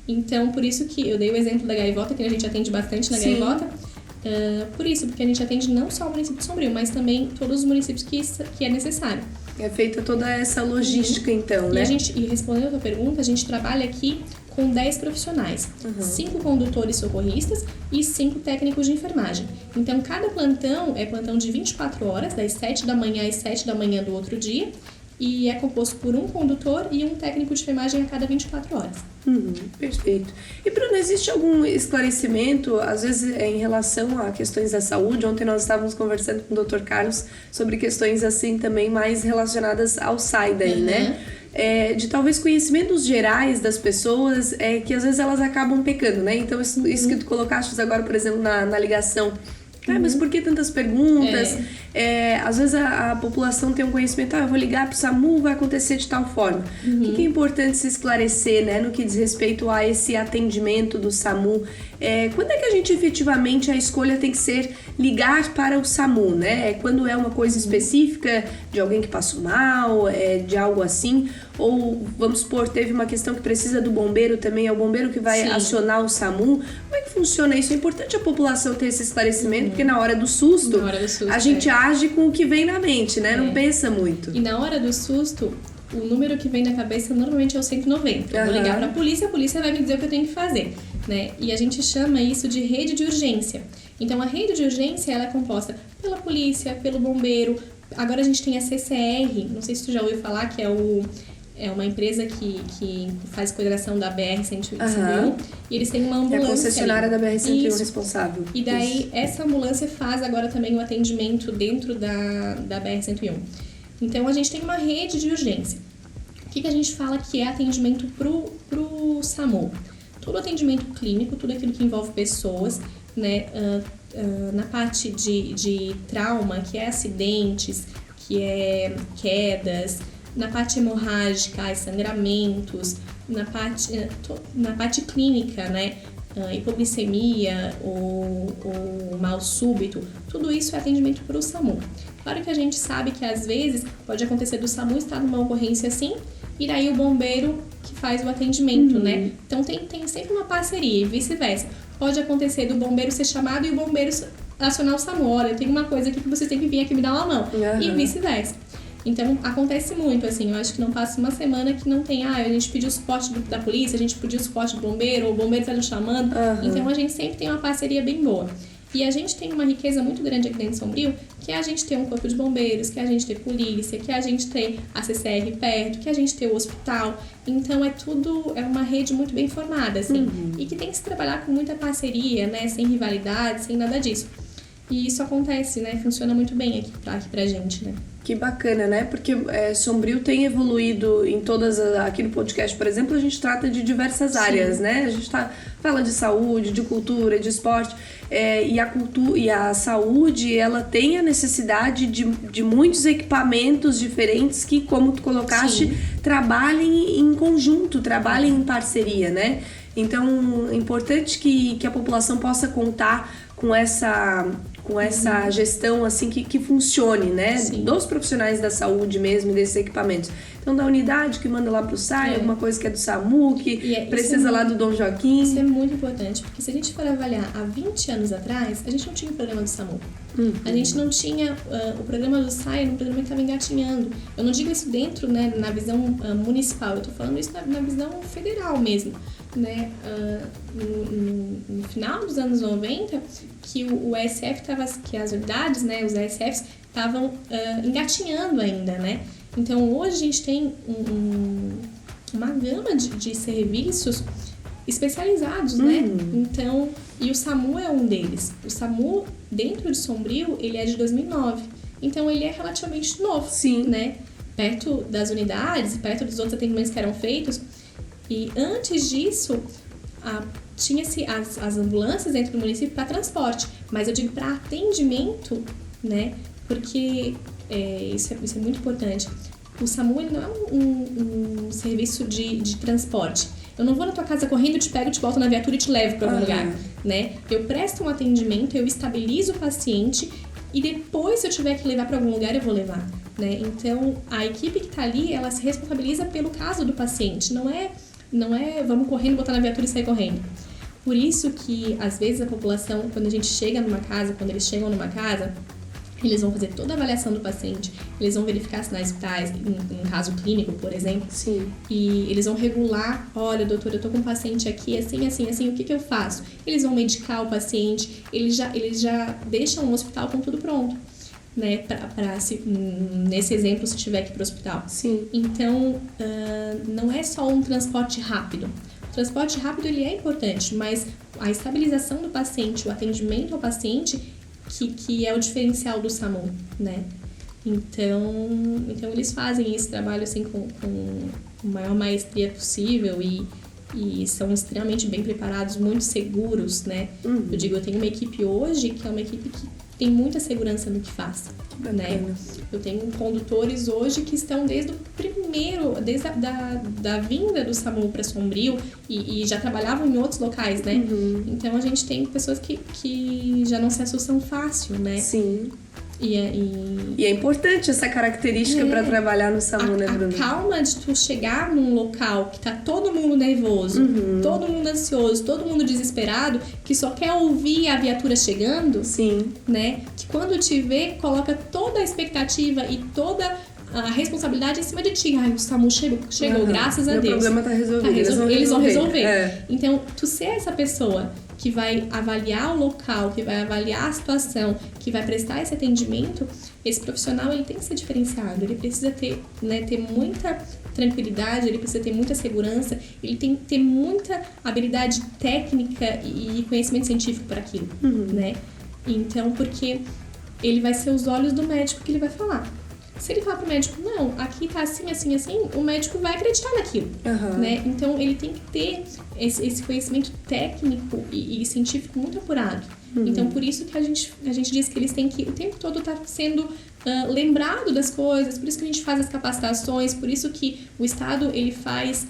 Então, por isso que eu dei o exemplo da Gaivota, que a gente atende bastante na Gaivota. Por isso, porque a gente atende não só o município de Sombrio, mas também todos os municípios que é necessário. É feita toda essa logística, então, né? E respondendo a tua pergunta, a gente trabalha aqui com 10 profissionais, 5 condutores socorristas e 5 técnicos de enfermagem. Então, cada plantão é plantão de 24 horas, das 7 da manhã às 7 da manhã do outro dia, e é composto por um condutor e um técnico de enfermagem a cada 24 horas. Perfeito. E, Bruna, existe algum esclarecimento, às vezes, em relação a questões da saúde? Ontem nós estávamos conversando com o Dr. Carlos sobre questões, assim, também mais relacionadas ao SAIDA, né? De talvez conhecimentos gerais das pessoas, que às vezes elas acabam pecando, né? Então, isso que tu colocaste agora, por exemplo, na ligação... mas por que tantas perguntas? Às vezes a população tem um conhecimento, eu vou ligar para o SAMU, vai acontecer de tal forma. O que é importante se esclarecer, né, no que diz respeito a esse atendimento do SAMU? Quando é que a gente efetivamente, a escolha tem que ser ligar para o SAMU, né? Quando é uma coisa específica de alguém que passou mal, de algo assim? Ou, vamos supor, teve uma questão que precisa do bombeiro também, é o bombeiro que vai acionar o SAMU? Como é que funciona isso? É importante a população ter esse esclarecimento, porque na hora do susto, a gente age com o que vem na mente, né? Não pensa muito. E na hora do susto, o número que vem na cabeça normalmente é o 190. Eu vou ligar para a polícia vai me dizer o que eu tenho que fazer, né? E a gente chama isso de rede de urgência. Então, a rede de urgência, ela é composta pela polícia, pelo bombeiro. Agora a gente tem a CCR, não sei se tu já ouviu falar, que é uma empresa que faz coordenação da BR-101, e eles têm uma ambulância. É a concessionária da BR-101 responsável. E daí, essa ambulância faz agora também o atendimento dentro da BR-101. Então, a gente tem uma rede de urgência. O que a gente fala que é atendimento pro SAMU? Todo atendimento clínico, tudo aquilo que envolve pessoas, né? Na parte de trauma, que é acidentes, que é quedas, na parte hemorrágica, sangramentos, na parte clínica, né? Hipoglicemia ou mal súbito, tudo isso é atendimento para o SAMU. Claro que a gente sabe que às vezes pode acontecer do SAMU estar numa ocorrência assim, e daí o bombeiro que faz o atendimento, né? Então tem sempre uma parceria e vice-versa. Pode acontecer do bombeiro ser chamado e o bombeiro acionar o SAMU. Olha, eu tenho uma coisa aqui que vocês têm que vir aqui me dar uma mão. E vice-versa. Então, acontece muito, assim, eu acho que não passa uma semana que não tem, a gente pediu o suporte da polícia, a gente pediu o suporte do bombeiro, ou o bombeiro tá nos chamando. Então, a gente sempre tem uma parceria bem boa. E a gente tem uma riqueza muito grande aqui dentro de Sombrio, que é a gente ter um corpo de bombeiros, que é a gente ter polícia, que é a gente ter a CCR perto, que é a gente ter o hospital. Então, é uma rede muito bem formada, assim. E que tem que se trabalhar com muita parceria, né? Sem rivalidade, sem nada disso. E isso acontece, né? Funciona muito bem aqui pra gente, né? Que bacana, né? Porque Sombrio tem evoluído em todas... Aqui no podcast, por exemplo, a gente trata de diversas áreas, né? A gente fala de saúde, de cultura, de esporte. E a saúde, ela tem a necessidade de muitos equipamentos diferentes que, como tu colocaste, trabalhem em conjunto, trabalhem em parceria, né? Então, é importante que a população possa contar com essa gestão assim que funcione, né? Sim. Dos profissionais da saúde mesmo, desses equipamentos. Então, da unidade que manda lá pro SAI, alguma coisa que é do SAMU, que precisa lá do Dom Joaquim. Isso é muito importante, porque se a gente for avaliar há 20 anos atrás, a gente não tinha o programa do SAMU. A gente não tinha o programa do SAI, era um programa que estava engatinhando. Eu não digo isso dentro, né, na visão municipal, eu tô falando isso na visão federal mesmo. Né? No final dos anos 90, que o ESF estava, que as unidades, né, os ESFs estavam engatinhando ainda, né? Então hoje a gente tem uma gama de serviços especializados, né? Então, e o SAMU é um deles. O SAMU, dentro de Sombrio, ele é de 2009. Então ele é relativamente novo, né? Perto das unidades, perto dos outros atendimentos que eram feitos. E antes disso, tinha-se as ambulâncias dentro do município para transporte, mas eu digo para atendimento, né? Porque isso é muito importante. O SAMU ele não é um serviço de transporte. Eu não vou na tua casa correndo, te pego, te boto na viatura e te levo para algum lugar, né? Eu presto um atendimento, eu estabilizo o paciente e depois, se eu tiver que levar para algum lugar, eu vou levar, né? Então, a equipe que está ali, ela se responsabiliza pelo caso do paciente, não é vamos correndo, botar na viatura e sair correndo. Por isso que, às vezes, a população, quando a gente chega numa casa, quando eles chegam numa casa, eles vão fazer toda a avaliação do paciente, eles vão verificar sinais vitais, em caso clínico, por exemplo. Sim. E eles vão regular, olha, doutor, eu tô com um paciente aqui, assim, o que eu faço? Eles vão medicar o paciente, eles já deixam o hospital com tudo pronto. Né, nesse exemplo, se tiver que ir para o hospital. Sim. Então, não é só um transporte rápido. O transporte rápido ele é importante, mas a estabilização do paciente, o atendimento ao paciente, que é o diferencial do SAMU, né? Então eles fazem esse trabalho assim com a maior maestria possível e são extremamente bem preparados, muito seguros, né? Eu digo, eu tenho uma equipe hoje que é uma equipe que tem muita segurança no que faz, né? Eu tenho condutores hoje que estão desde da vinda do SAMU para Sombrio e já trabalhavam em outros locais, né? Então a gente tem pessoas que já não se assustam fácil, né? Sim. E é importante essa característica para trabalhar no SAMU, né, Bruno? A calma de tu chegar num local que tá todo mundo nervoso, todo mundo ansioso, todo mundo desesperado, que só quer ouvir a viatura chegando, né? Que quando te vê, coloca toda a expectativa e toda a responsabilidade em cima de ti. Ai, o SAMU chegou, graças a Deus. O problema tá resolvido. Eles vão resolver. Então, tu ser essa pessoa que vai avaliar o local, que vai avaliar a situação, que vai prestar esse atendimento, esse profissional ele tem que ser diferenciado, ele precisa ter muita tranquilidade, ele precisa ter muita segurança, ele tem que ter muita habilidade técnica e conhecimento científico para aquilo, né? Então, porque ele vai ser os olhos do médico que ele vai falar. Se ele falar pro médico, não, aqui tá assim, assim, assim, o médico vai acreditar naquilo, né? Então, ele tem que ter esse conhecimento técnico e científico muito apurado. Então, por isso que a gente diz que eles têm que o tempo todo estar sendo lembrado das coisas, por isso que a gente faz as capacitações, por isso que o Estado ele faz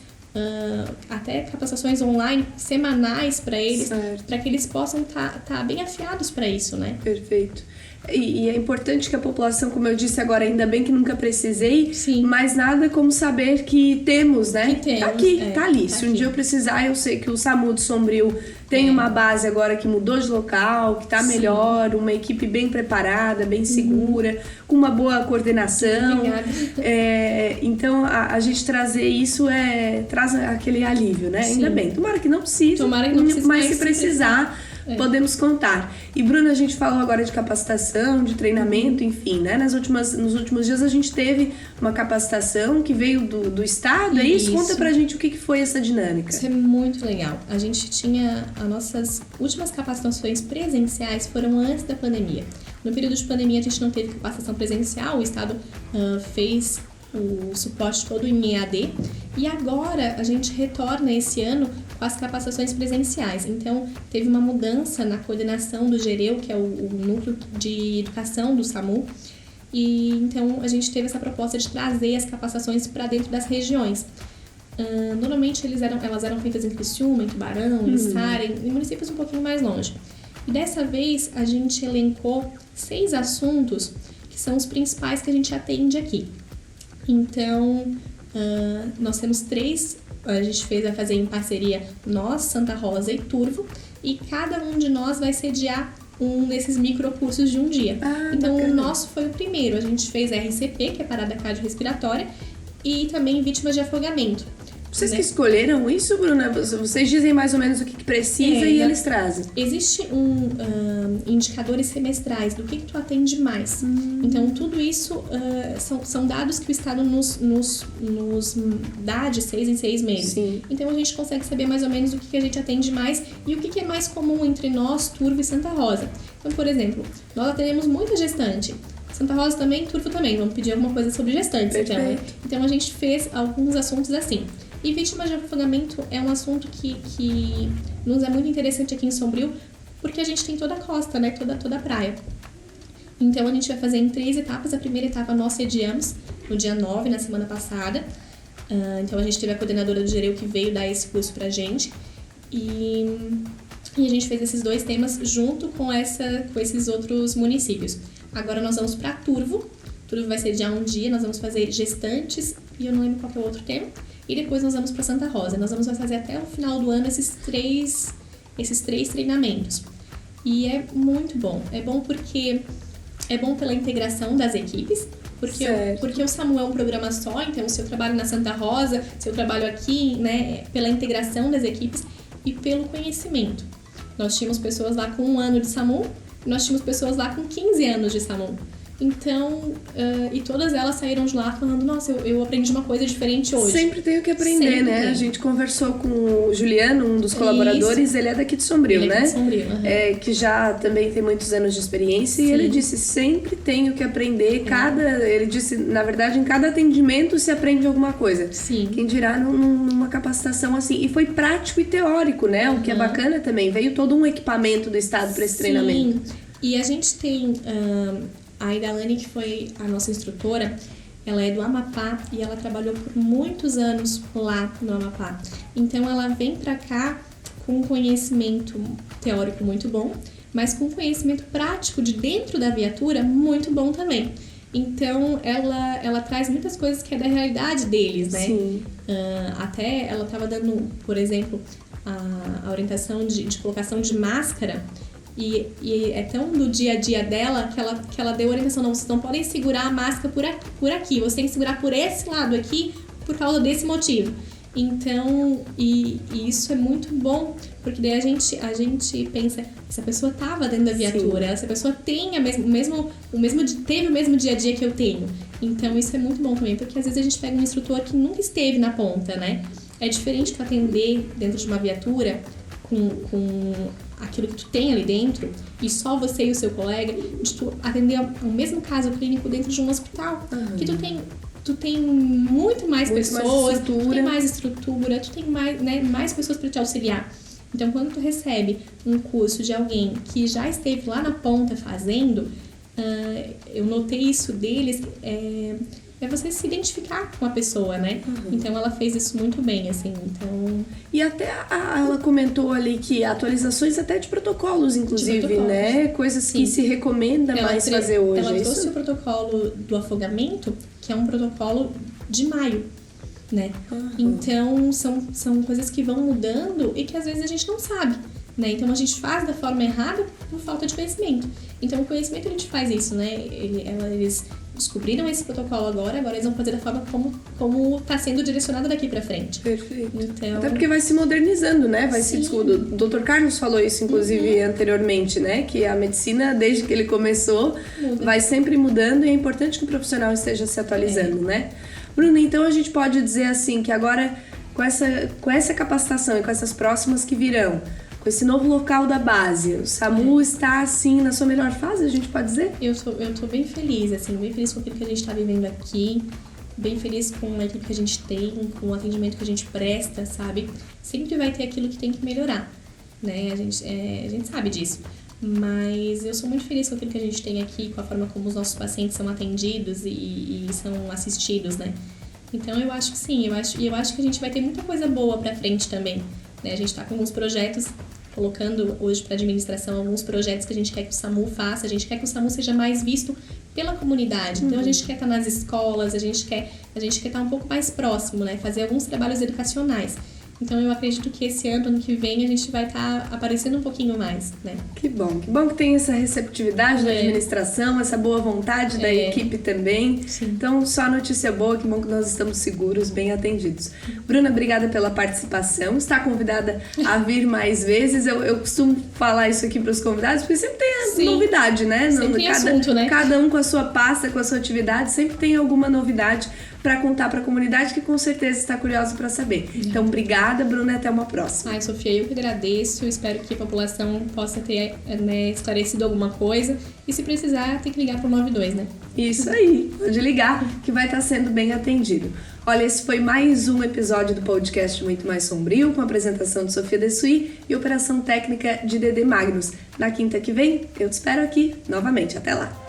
até capacitações online semanais para eles, para que eles possam tá bem afiados para isso, né? Perfeito. E é importante que a população, como eu disse agora, ainda bem que nunca precisei, Sim. mas nada como saber que temos, né? Que temos, tá aqui, tá ali. Tá Se um aqui. dia eu precisar, eu sei que o SAMU de Sombrio tem uma base agora que mudou de local, que tá melhor, uma equipe bem preparada, bem segura, com uma boa coordenação. Obrigada. Então, a gente trazer isso traz aquele alívio, né? Sim. Ainda bem. Tomara que não precise, Tomara que não precise, mas mas se precisar... podemos contar. E, Bruna, a gente falou agora de capacitação, de treinamento, enfim, né? Nos últimos dias a gente teve uma capacitação que veio do Estado, é isso? Conta pra gente o que foi essa dinâmica. Isso é muito legal. A gente tinha as nossas últimas capacitações presenciais foram antes da pandemia. No período de pandemia a gente não teve capacitação presencial, o Estado fez o suporte todo em EAD e agora a gente retorna esse ano com as capacitações presenciais. Então, teve uma mudança na coordenação do GEREU, que é o núcleo de educação do SAMU, e então a gente teve essa proposta de trazer as capacitações para dentro das regiões. Normalmente elas eram feitas em Criciúma, em Tubarão, em Saren, em municípios um pouquinho mais longe. E dessa vez a gente elencou 6 assuntos que são os principais que a gente atende aqui. Então, nós temos 3, a gente vai fazer em parceria nós, Santa Rosa e Turvo, e cada um de nós vai sediar um desses microcursos de um dia. Então, bacana. O nosso foi o primeiro, a gente fez RCP, que é parada cardiorrespiratória, e também vítimas de afogamento. Vocês que escolheram isso, Bruna? Vocês dizem mais ou menos o que precisa e eles trazem? Existe indicadores semestrais do que tu atende mais. Então, tudo isso são dados que o Estado nos dá de 6 em 6 meses. Sim. Então, a gente consegue saber mais ou menos o que a gente atende mais e o que é mais comum entre nós, Turvo e Santa Rosa. Então, por exemplo, nós atendemos muita gestante. Santa Rosa também, Turvo também. Vamos pedir alguma coisa sobre gestantes, então, né? Então, a gente fez alguns assuntos assim. E vítimas de afogamento é um assunto que nos é muito interessante aqui em Sombrio, porque a gente tem toda a costa, né? Toda a praia. Então, a gente vai fazer em 3 etapas. A primeira etapa nós sediamos no dia 9, na semana passada. Então, a gente teve a coordenadora do GEREU que veio dar esse curso pra gente. E a gente fez esses 2 temas junto com esses outros municípios. Agora, nós vamos para Turvo. Turvo vai sediar um dia, nós vamos fazer gestantes, e eu não lembro qual que é o outro tema. E depois nós vamos para Santa Rosa. Nós vamos fazer até o final do ano esses três treinamentos. E é muito bom. É bom porque é bom pela integração das equipes, porque o SAMU é um programa só, então se eu trabalho na Santa Rosa, se eu trabalho aqui, né, pela integração das equipes e pelo conhecimento. Nós tínhamos pessoas lá com 1 ano de SAMU, nós tínhamos pessoas lá com 15 anos de SAMU. Então, e todas elas saíram de lá falando, nossa, eu aprendi uma coisa diferente hoje. Sempre tem o que aprender, Sempre né? tem. A gente conversou com o Juliano, um dos colaboradores, ele é daqui de Sombrio, Ele é né? de Sombrio, Que já também tem muitos anos de experiência. Sim. E ele disse, sempre tem o que aprender. Ele disse, na verdade, em cada atendimento se aprende alguma coisa. Sim. Quem dirá numa capacitação assim. E foi prático e teórico, né? O que é bacana também. Veio todo um equipamento do Estado para esse treinamento. Sim. E a gente tem... A Idalane, que foi a nossa instrutora, ela é do Amapá e ela trabalhou por muitos anos lá no Amapá. Então, ela vem pra cá com um conhecimento teórico muito bom, mas com conhecimento prático de dentro da viatura muito bom também. Então, ela traz muitas coisas que é da realidade deles, né? Sim. Até ela estava dando, por exemplo, a orientação de colocação de máscara. E é tão do dia a dia dela que ela deu a orientação, não, vocês não podem segurar a máscara por aqui, você tem que segurar por esse lado aqui por causa desse motivo. Então, e isso é muito bom, porque daí a gente pensa, essa pessoa estava dentro da viatura, essa pessoa tem teve o mesmo dia a dia que eu tenho. Então, isso é muito bom também, porque às vezes a gente pega um instrutor que nunca esteve na ponta, né? É diferente tu atender dentro de uma viatura com aquilo que tu tem ali dentro, e só você e o seu colega, de tu atender o mesmo caso clínico dentro de um hospital, que tu tem muito mais pessoas, tu tem mais estrutura, tu tem mais pessoas para te auxiliar. Então, quando tu recebe um curso de alguém que já esteve lá na ponta fazendo, eu notei isso deles, é você se identificar com a pessoa, né? Então, ela fez isso muito bem, assim, então... E até ela comentou ali que atualizações até de protocolos, inclusive, né? Coisas que se recomenda mais fazer hoje. Ela trouxe o protocolo do afogamento, que é um protocolo de maio, né? Então, são coisas que vão mudando e que às vezes a gente não sabe, né? Então, a gente faz da forma errada por falta de conhecimento. Então, o conhecimento, a gente faz isso, né? Eles descobriram esse protocolo agora eles vão fazer da forma como está sendo direcionado daqui para frente. Perfeito. Então... Até porque vai se modernizando, né? O Dr. Carlos falou isso, inclusive, anteriormente, né? Que a medicina, desde que ele começou, vai sempre mudando e é importante que o profissional esteja se atualizando, né? Bruna, então a gente pode dizer assim que agora, com essa capacitação e com essas próximas que virão, com esse novo local da base, o SAMU está, assim, na sua melhor fase, a gente pode dizer? Eu tô bem feliz, assim, bem feliz com aquilo que a gente está vivendo aqui, bem feliz com a equipe que a gente tem, com o atendimento que a gente presta, sabe? Sempre vai ter aquilo que tem que melhorar, né? A gente sabe disso. Mas eu sou muito feliz com aquilo que a gente tem aqui, com a forma como os nossos pacientes são atendidos e são assistidos, né? Então eu acho que sim, eu acho que a gente vai ter muita coisa boa pra frente também, né? A gente tá com alguns projetos, colocando hoje para administração alguns projetos que a gente quer que o SAMU faça, a gente quer que o SAMU seja mais visto pela comunidade. Então a gente quer estar nas escolas, a gente quer estar um pouco mais próximo, né? Fazer alguns trabalhos educacionais. Então eu acredito que esse ano que vem, a gente vai estar aparecendo um pouquinho mais, né? Que bom que tem essa receptividade da administração, essa boa vontade da equipe também. Sim. Então, só notícia boa, que bom que nós estamos seguros, bem atendidos. Bruna, obrigada pela participação, está convidada a vir mais vezes. Eu costumo falar isso aqui para os convidados, porque sempre tem a novidade, né? Sempre tem assunto, né? Cada um com a sua pasta, com a sua atividade, sempre tem alguma novidade para contar para a comunidade que com certeza está curiosa para saber. Então, obrigada, Bruna, até uma próxima. Ai, Sofia, eu que agradeço, espero que a população possa ter esclarecido alguma coisa e se precisar, tem que ligar pro 92, né? Isso aí, pode ligar que vai estar sendo bem atendido. Olha, esse foi mais um episódio do podcast Muito Mais Sombrio, com a apresentação de Sofia Dessuy e operação técnica de Dedê Magnus. Na quinta que vem, eu te espero aqui novamente. Até lá!